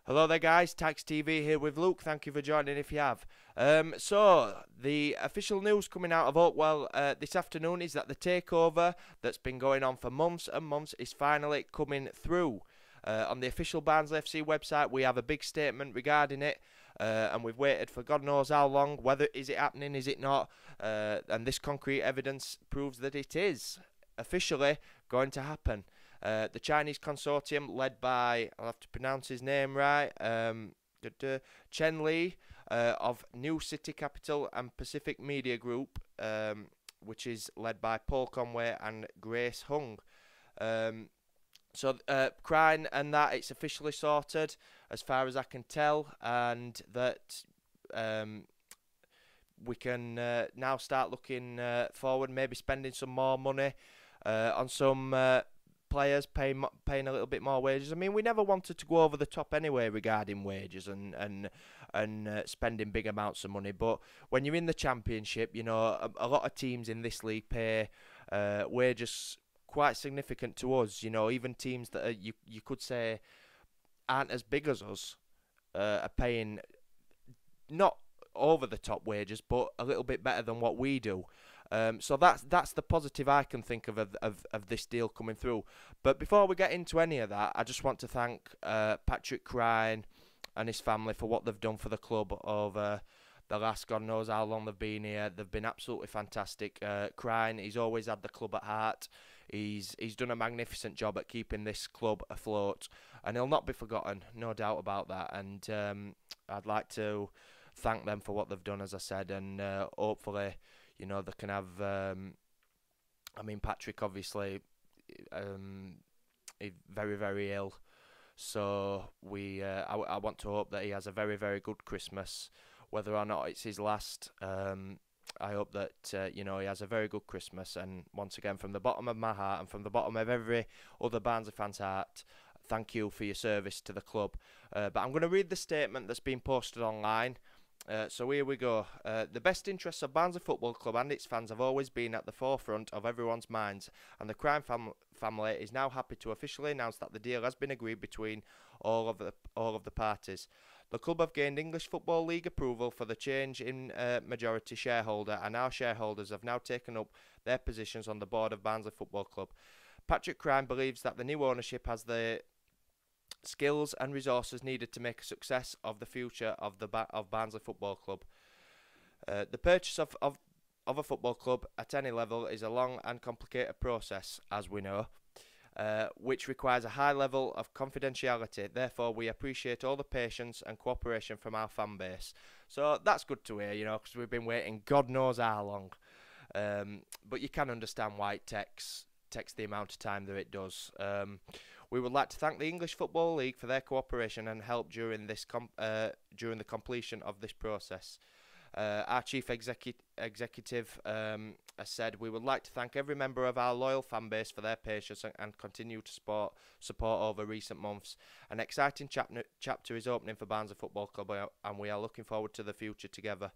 Hello there guys, Tax TV here with Luke, thank you for joining if you have. So, the official news coming out of Oakwell this afternoon is that the takeover that's been going on for months and months is finally coming through. On the official Barnsley FC website we have a big statement regarding it, and we've waited for God knows how long. Whether is it happening, is it not, and this concrete evidence proves that it is officially going to happen. The Chinese consortium, led by, I'll have to pronounce his name right, Chen Li, of New City Capital and Pacific Media Group, which is led by Paul Conway and Grace Hung. Crine and that, it's officially sorted as far as I can tell, and that we can now start looking forward, maybe spending some more money on some players, paying a little bit more wages. I mean, we never wanted to go over the top anyway regarding wages and spending big amounts of money. But when you're in the Championship, you know, a lot of teams in this league pay wages quite significant to us. You know, even teams that are, you could say aren't as big as us are paying not over the top wages, but a little bit better than what we do. So that's the positive I can think of this deal coming through. But before we get into any of that, I just want to thank Patrick Crine and his family for what they've done for the club over the last God knows how long they've been here. They've been absolutely fantastic. Crine, he's always had the club at heart. He's done a magnificent job at keeping this club afloat, and he'll not be forgotten, no doubt about that. And I'd like to thank them for what they've done, as I said, and hopefully, you know, they can have. I mean, Patrick obviously is very, very ill, so I want to hope that he has a very, very good Christmas, whether or not it's his last. I hope that you know, he has a very good Christmas, and once again, from the bottom of my heart and from the bottom of every other Barnsley fan's heart, thank you for your service to the club. But I'm going to read the statement that's been posted online. So here we go. The best interests of Barnsley Football Club and its fans have always been at the forefront of everyone's minds, and the Crime family is now happy to officially announce that the deal has been agreed between all of the parties. The club have gained English Football League approval for the change in majority shareholder, and our shareholders have now taken up their positions on the board of Barnsley Football Club. Patrick Crime believes that the new ownership has the skills and resources needed to make a success of the future of Barnsley Football Club. The purchase of a football club at any level is a long and complicated process, as we know, which requires a high level of confidentiality. Therefore, we appreciate all the patience and cooperation from our fan base. So that's good to hear, you know, because we've been waiting God knows how long. But you can understand why it takes the amount of time that it does. We would like to thank the English Football League for their cooperation and help during the completion of this process. Our chief executive has said, we would like to thank every member of our loyal fan base for their patience and continue to support over recent months. An exciting chapter is opening for Barnsley Football Club, and we are looking forward to the future together.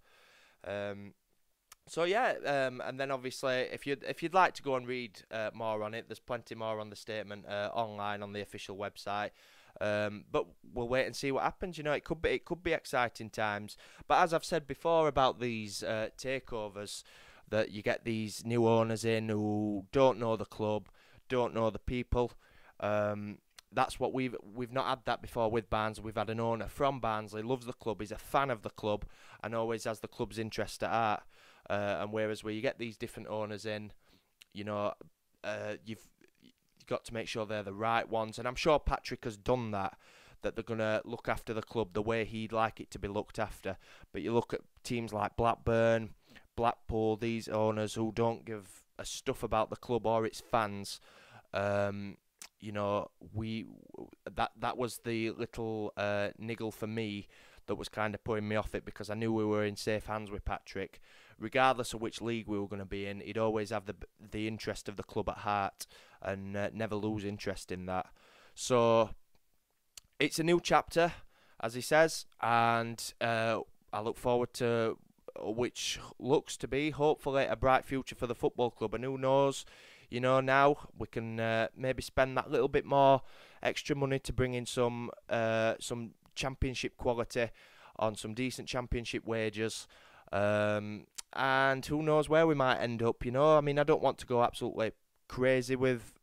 So yeah, and then obviously, if you'd like to go and read more on it, there's plenty more on the statement online on the official website. But we'll wait and see what happens. You know, it could be exciting times. But as I've said before about these takeovers, that you get these new owners in who don't know the club, don't know the people. That's what we've not had that before with Barnsley. We've had an owner from Barnsley, loves the club, is a fan of the club, and always has the club's interest at heart. And whereas where you get these different owners in, you know, you've got to make sure they're the right ones. And I'm sure Patrick has done that they're going to look after the club the way he'd like it to be looked after. But you look at teams like Blackburn, Blackpool, these owners who don't give a stuff about the club or its fans. You know, that was the little niggle for me that was kind of putting me off it, because I knew we were in safe hands with Patrick. Regardless of which league we were going to be in, he'd always have the interest of the club at heart and never lose interest in that. So it's a new chapter, as he says, and I look forward to which looks to be, hopefully, a bright future for the football club. And who knows, you know, now we can maybe spend that little bit more extra money to bring in some championship quality on some decent championship wages. And who knows where we might end up, you know. I mean, I don't want to go absolutely crazy with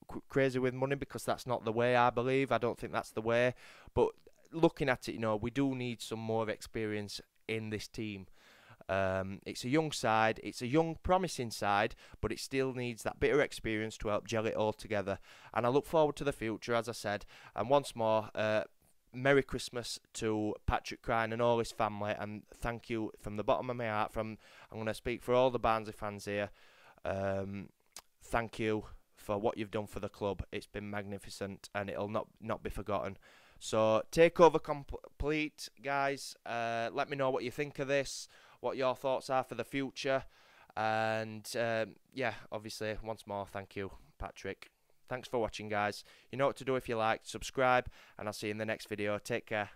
money, because that's not the way, I believe. I don't think that's the way. But looking at it, you know, we do need some more experience in this team. It's a young side, it's a young, promising side, but it still needs that bit of experience to help gel it all together. And I look forward to the future, as I said. And once more, Merry Christmas to Patrick Crine and all his family, and thank you from the bottom of my heart. I'm going to speak for all the Barnsley fans here. Thank you for what you've done for the club. It's been magnificent, and it'll not be forgotten. So, takeover complete, guys. Let me know what you think of this, what your thoughts are for the future. And, yeah, obviously, once more, thank you, Patrick. Thanks for watching, guys. You know what to do if you like. Subscribe, and I'll see you in the next video. Take care.